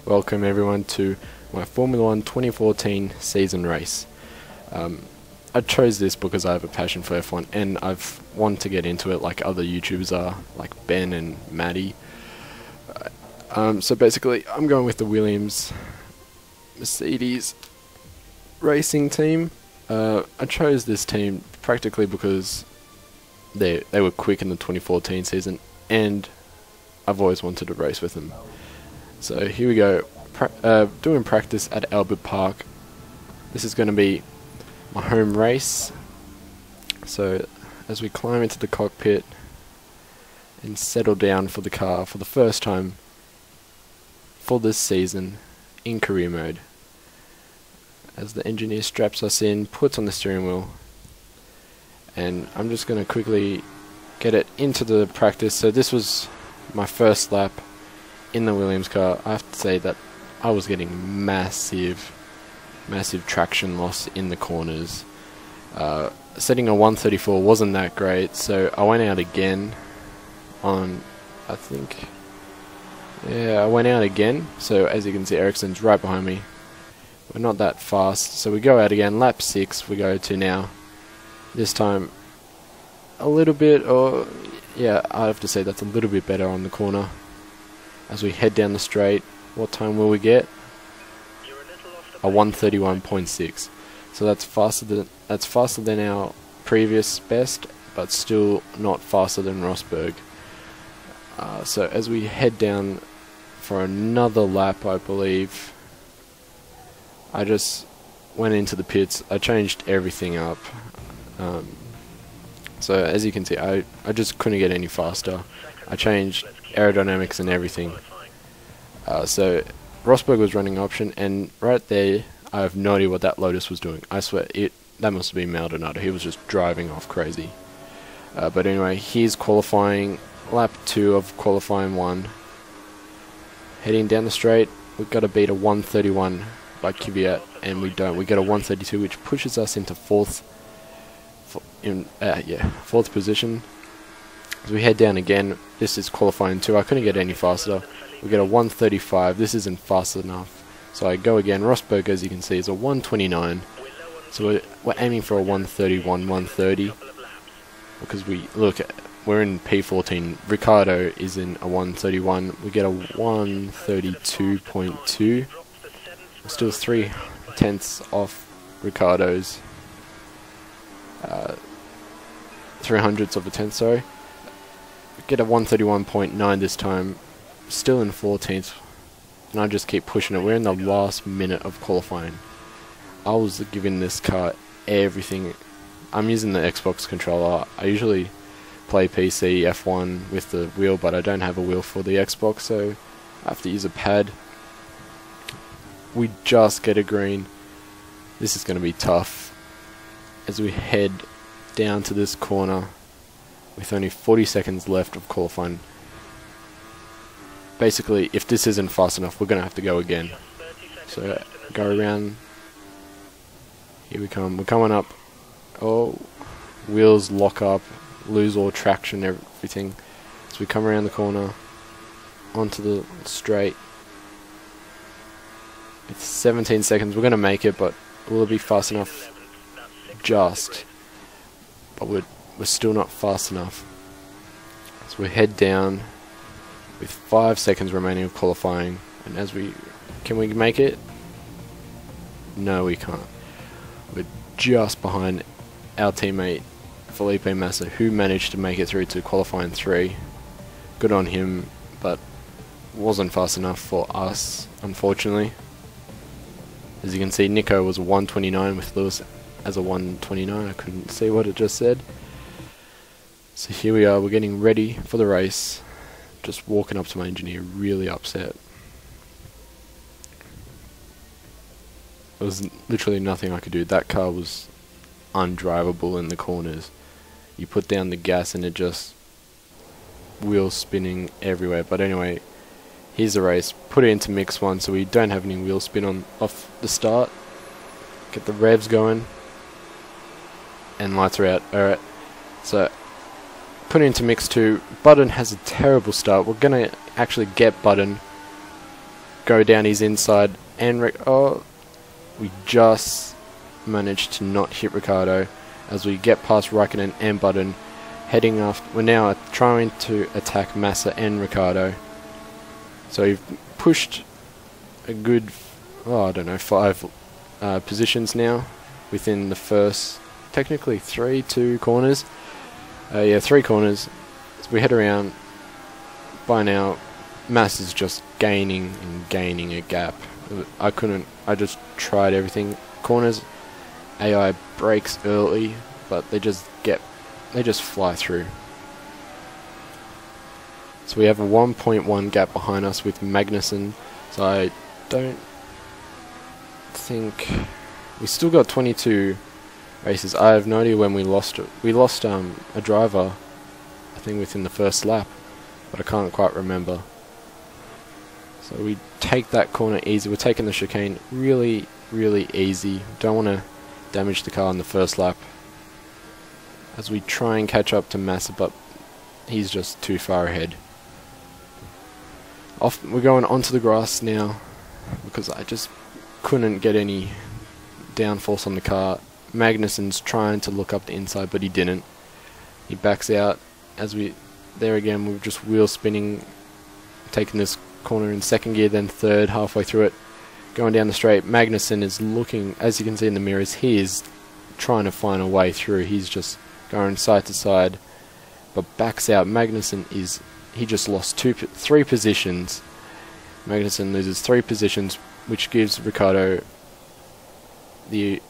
Welcome everyone to my Formula 1 2014 season race. I chose this because I have a passion for F1 and I've wanted to get into it like other YouTubers are, like Ben and Maddie. So basically I'm going with the Williams Mercedes racing team. I chose this team practically because they were quick in the 2014 season and I've always wanted to race with them. So here we go, doing practice at Albert Park. This is going to be my home race. So as we climb into the cockpit and settle down for the car for the first time for this season in career mode. As the engineer straps us in, puts on the steering wheel, and I'm just going to quickly get it into the practice. So this was my first lap in the Williams car. I have to say that I was getting massive traction loss in the corners. Setting a 134 wasn't that great, so I went out again on, I went out again. So as you can see, Ericsson's right behind me. We're not that fast, so we go out again. Lap 6 we go to now. This time a little bit, or yeah, I have to say that's a little bit better on the corner. As we head down the straight, what time will we get? A 131.6. So that's faster than our previous best, but still not faster than Rosberg. So as we head down for another lap, I believe, I just went into the pits. I changed everything up. So as you can see, I just couldn't get any faster. I changed aerodynamics and everything. So Rosberg was running option, and right there I have no idea what that Lotus was doing. I swear that must have been Maldonado. He was just driving off crazy. But anyway, here's qualifying, lap 2 of qualifying 1. Heading down the straight, we've got to beat a 131 by Kvyat, and we don't. We get a 132, which pushes us into fourth position. As we head down again, this is qualifying 2. I couldn't get any faster. We get a 135. This isn't fast enough. So I go again. Rosberg, as you can see, is a 129. So we're aiming for a 131, 130. Because we're in P14. Ricardo is in a 131. We get a 132.2. We're still 3/10 off Ricardo's. 300ths of a tenth, sorry. Get a 131.9 this time, still in 14th, and I just keep pushing it. We're in the last minute of qualifying. I was giving this car everything. I'm using the Xbox controller. I usually play PC F1 with the wheel, but I don't have a wheel for the Xbox, so I have to use a pad. We just get a green. This is going to be tough as we head down to this corner with only 40 seconds left of qualifying. Basically, if this isn't fast enough, we're going to have to go again. So, go around. Here we come. We're coming up. Oh, wheels lock up, lose all traction, everything. So we come around the corner, onto the straight. It's 17 seconds. We're going to make it, but will it be fast enough? Just. But we're still not fast enough. So we head down with 5 seconds remaining of qualifying, and can we make it? No, we can't. We're just behind our teammate Felipe Massa, who managed to make it through to qualifying 3. Good on him, but wasn't fast enough for us, unfortunately. As you can see, Nico was a 129 with Lewis as a 129. I couldn't see what it just said. So here we are, we're getting ready for the race. Just walking up to my engineer, really upset. There was literally nothing I could do. That car was undrivable in the corners. You put down the gas and it just wheels spinning everywhere. But anyway, here's the race. Put it into mix 1 so we don't have any wheel spin off the start. Get the revs going. And lights are out. Alright, so put it into mix 2. Button has a terrible start. We're going to actually get Button go down his inside, and we just managed to not hit Ricciardo as we get past Raikkonen and Button, heading after. We're now trying to attack Massa and Ricciardo. So we've pushed a good, I don't know, 5 positions now within the first, technically 2 corners. Yeah, 3 corners. As we head around, by now, Mass is just gaining and gaining a gap. I just tried everything. Corners, AI breaks early, but they just fly through. So we have a 1.1 gap behind us with Magnussen. So I don't think we still got 22 races. I have no idea when we lost it. We lost a driver, I think within the first lap, but I can't quite remember. So we take that corner easy. We're taking the chicane really, really easy. Don't want to damage the car in the first lap as we try and catch up to Massa, but he's just too far ahead. We're going onto the grass now because I just couldn't get any downforce on the car. Magnussen's trying to look up the inside, but he didn't. He backs out as there again, we're just wheel spinning, taking this corner in second gear, then third, halfway through it, going down the straight. Magnussen is looking, as you can see in the mirrors, he is trying to find a way through. He's just going side to side, but backs out. He just lost 3 positions. Magnussen loses 3 positions, which gives Ricciardo the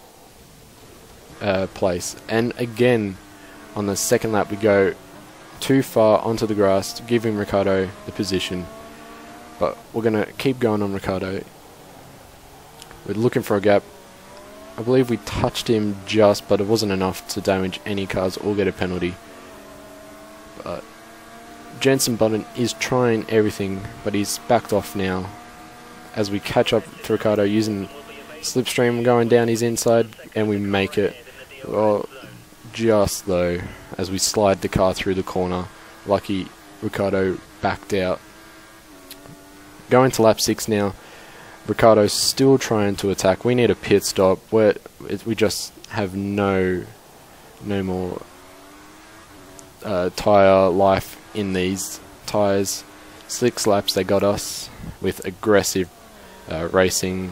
place. And again, on the second lap, we go too far onto the grass, giving Ricciardo the position. But we're going to keep going on Ricciardo. We're looking for a gap. I believe we touched him just, but it wasn't enough to damage any cars or get a penalty. But Jensen Button is trying everything, but he's backed off now. As we catch up to Ricciardo using slipstream, going down his inside, and we make it. Well, just though, as we slide the car through the corner. Lucky Ricciardo backed out. Going to lap 6 now. Ricciardo's still trying to attack. We need a pit stop. We just have no more tyre life in these tyres. 6 laps they got us with aggressive racing,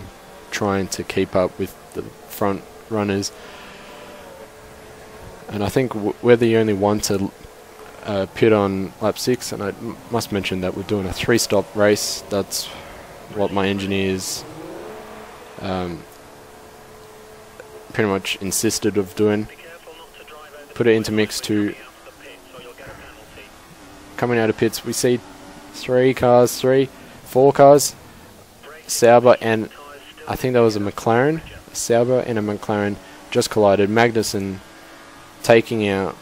trying to keep up with the front runners. And I think we're the only one to pit on lap 6, and I must mention that we're doing a 3-stop race. That's what my engineers pretty much insisted of doing. Put it into mix 2. Coming out of pits, we see 4 cars. Sauber and I think that was a McLaren. Sauber and a McLaren just collided. Magnussen taking out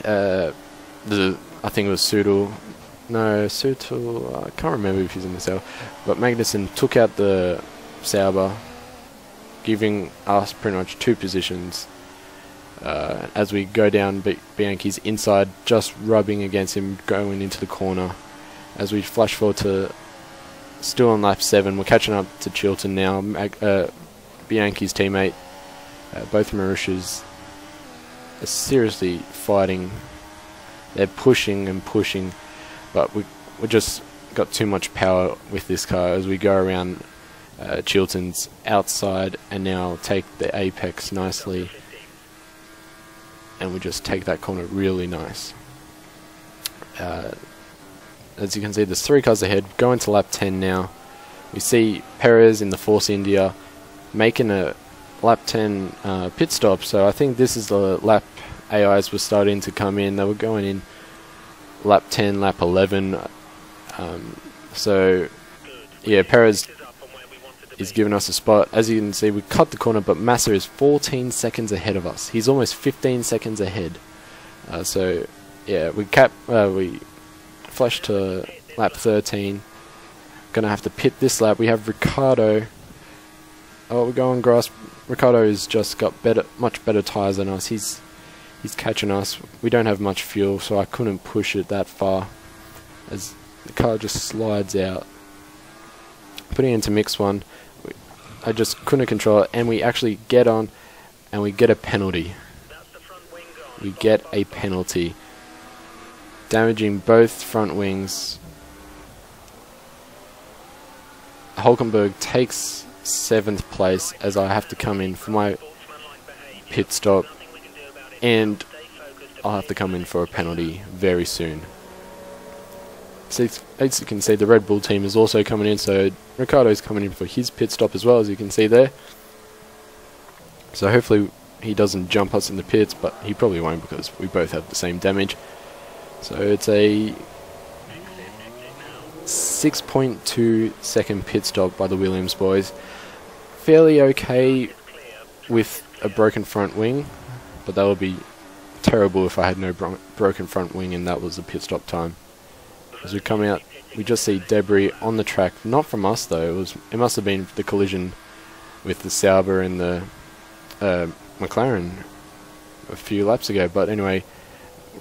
I think it was Sudal. No, Sudal, I can't remember if he's in the Sauber. But Magnussen took out the Sauber, giving us pretty much 2 positions. As we go down Bianchi's inside, just rubbing against him, going into the corner. As we flash forward to, still on lap 7, we're catching up to Chilton now. Bianchi's teammate, both Mauritius, are seriously fighting. They're pushing and pushing, but we just got too much power with this car as we go around Chilton's outside and now take the apex nicely, and we just take that corner really nice. As you can see, there's 3 cars ahead. Going to lap 10 now. We see Perez in the Force India making a lap 10 pit stop, so I think this is the lap AIs were starting to come in. They were going in lap 10, lap 11. So yeah, Perez is giving us a spot. As you can see, we cut the corner, but Massa is 14 seconds ahead of us. He's almost 15 seconds ahead. So yeah, we flash to lap 13. Gonna have to pit this lap. We have Ricciardo. Oh, we're going grass. Ricciardo's just got much better tyres than us. He's catching us. We don't have much fuel, so I couldn't push it that far as the car just slides out. Putting it into mix 1, I just couldn't control it, and we actually get on, and we get a penalty. We get a penalty, damaging both front wings. Hulkenberg takes 7th place as I have to come in for my pit stop, and I'll have to come in for a penalty very soon. So as you can see, the Red Bull team is also coming in, so Ricciardo's coming in for his pit stop as well, as you can see there. So hopefully he doesn't jump us in the pits, but he probably won't because we both have the same damage. So it's a 6.2 second pit stop by the Williams boys. Fairly okay with a broken front wing, but that would be terrible if I had no broken front wing and that was the pit stop time. As we come out, we just see debris on the track, not from us though. It must have been the collision with the Sauber and the McLaren a few laps ago. But anyway,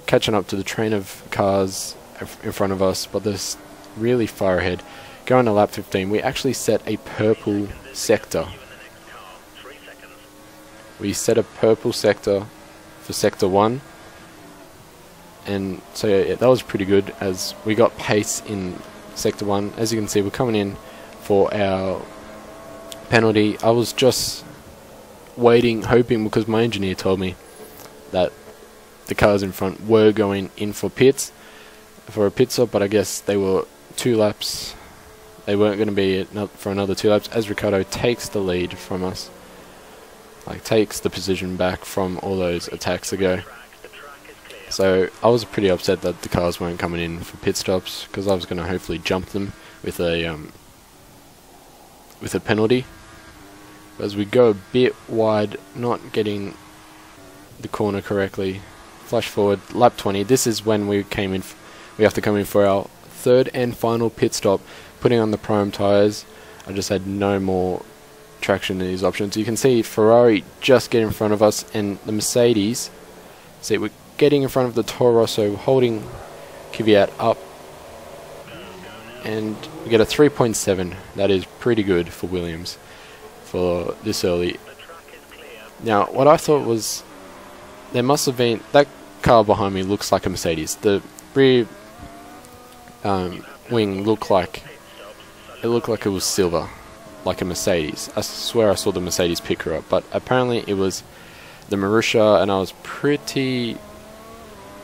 catching up to the train of cars in front of us, but there's really far ahead. Going to lap 15, we actually set a purple sector. We set a purple sector for sector 1, and so yeah, that was pretty good as we got pace in sector 1. As you can see, we're coming in for our penalty. I was just waiting, hoping, because my engineer told me that the cars in front were going in for pits, for a pit stop, but I guess they were 2 laps. They weren't going to be for another 2 laps, as Ricciardo takes the lead from us, like takes the position back from all those attacks ago. So I was pretty upset that the cars weren't coming in for pit stops, because I was going to hopefully jump them with a penalty. As we go a bit wide, not getting the corner correctly, flash forward, lap 20. This is when we came in. We have to come in for our 3rd and final pit stop, putting on the prime tyres. I just had no more traction in these options. You can see Ferrari just get in front of us, and the Mercedes, see, we're getting in front of the Toro Rosso, holding Kvyat up, and we get a 3.7. That is pretty good for Williams for this early. Now, what I thought was, there must have been, that car behind me looks like a Mercedes. The rear wing looked like it was silver, like a Mercedes. I swear I saw the Mercedes pick her up, but apparently it was the Marussia, and I was pretty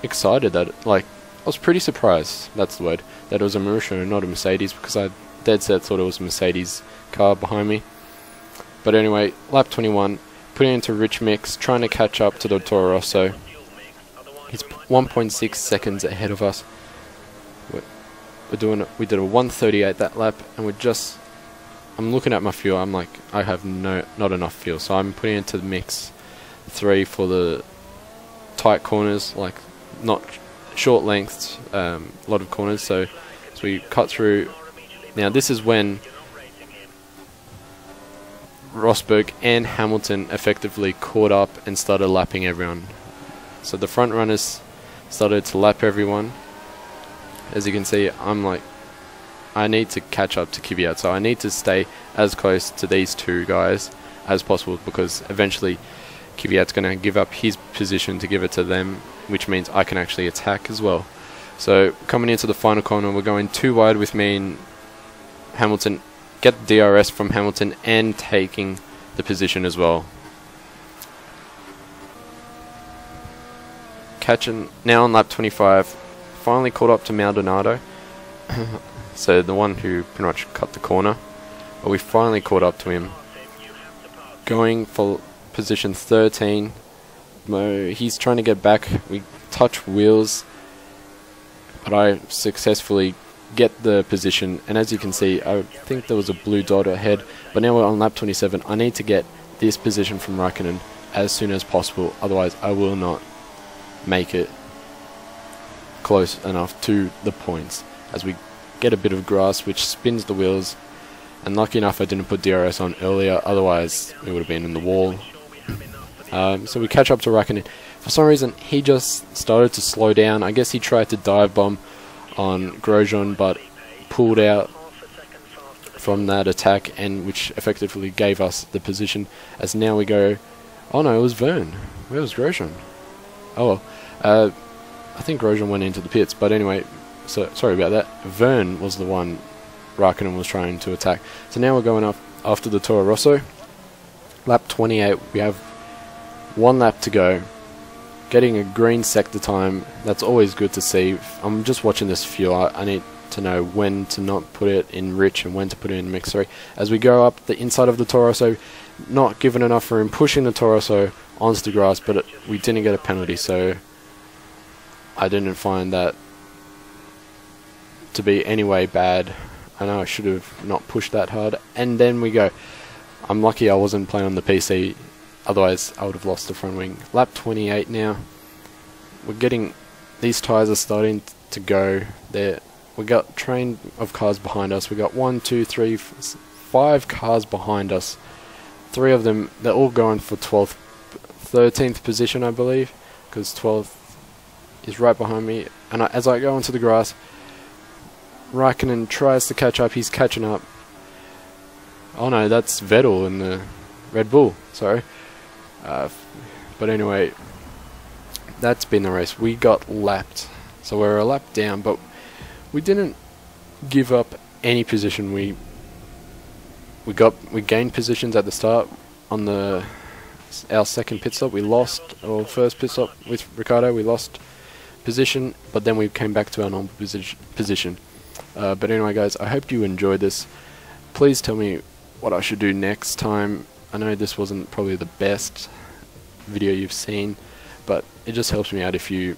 excited that I was pretty surprised, that's the word, that it was a Marussia and not a Mercedes, because I dead set thought it was a Mercedes car behind me. But anyway, lap 21, putting into rich mix, trying to catch up to the Toro Rosso. He's 1.6 seconds ahead of us. We did a 1:38 that lap, and I'm looking at my fuel. I'm like, I have not enough fuel, so I'm putting into the mix 3 for the tight corners, like not short lengths, a lot of corners. So we cut through. Now this is when Rosberg and Hamilton effectively caught up and started lapping everyone. So the front runners started to lap everyone. As you can see, I'm like, I need to catch up to Kvyat, so I need to stay as close to these 2 guys as possible, because eventually Kvyat's going to give up his position to give it to them, which means I can actually attack as well. So coming into the final corner, we're going 2 wide with me and Hamilton. Get the DRS from Hamilton and taking the position as well. Catching now on lap 25, finally caught up to Maldonado. So the one who pretty much cut the corner, but we finally caught up to him. Going for position 13. He's trying to get back. We touch wheels, but I successfully get the position, and as you can see, I think there was a blue dot ahead, but now we're on lap 27. I need to get this position from Raikkonen as soon as possible, otherwise I will not make it close enough to the points. As we get a bit of grass which spins the wheels, and lucky enough I didn't put DRS on earlier, otherwise it would have been in the wall. So we catch up to Raikkonen. For some reason he just started to slow down. I guess he tried to dive bomb on Grosjean, but pulled out from that attack, and which effectively gave us the position. As now we go, oh no, it was Vern. Where was Grosjean? Oh well, I think Grosjean went into the pits, but anyway, so sorry about that. Vern was the one Raikkonen was trying to attack. So now we're going up after the Toro Rosso. Lap 28, we have 1 lap to go. Getting a green sector time, that's always good to see. I'm just watching this fuel. I need to know when to not put it in rich and when to put it in mix 3. As we go up the inside of the Toro Rosso, not given enough room, pushing the Toro Rosso onto the grass, but we didn't get a penalty, so I didn't find that to be anyway bad. I know I should have not pushed that hard. And then we go. I'm lucky I wasn't playing on the PC, otherwise I would have lost the front wing. Lap 28 now. We're getting, these tyres are starting to go there. We got train of cars behind us. We got 1, 2, 3, 5 cars behind us. 3 of them, they're all going for 12th, 13th position, I believe, because 12th is right behind me. And as I go onto the grass, Raikkonen tries to catch up. He's catching up. Oh no, that's Vettel in the Red Bull. Sorry. But anyway, that's been the race. We got lapped, so we're a lap down, but we didn't give up any position. We gained positions at the start on our second pit stop. We lost our first pit stop with Ricardo. We lost position, but then we came back to our normal position. But anyway, guys, I hope you enjoyed this. Please tell me what I should do next time. I know this wasn't probably the best video you've seen, but it just helps me out if you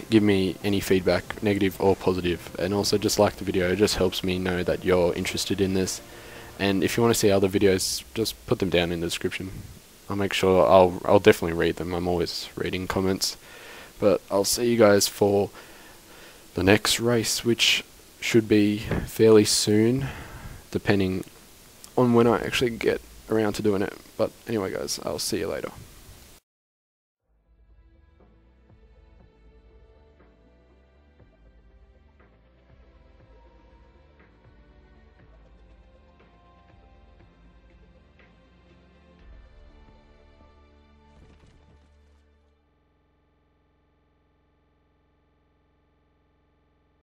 give me any feedback, negative or positive, and also just like the video. It just helps me know that you're interested in this. And if you want to see other videos, just put them down in the description. I'll make sure I'll definitely read them. I'm always reading comments. But I'll see you guys for the next race, which should be fairly soon, depending on when I actually get around to doing it. But anyway, guys, I'll see you later.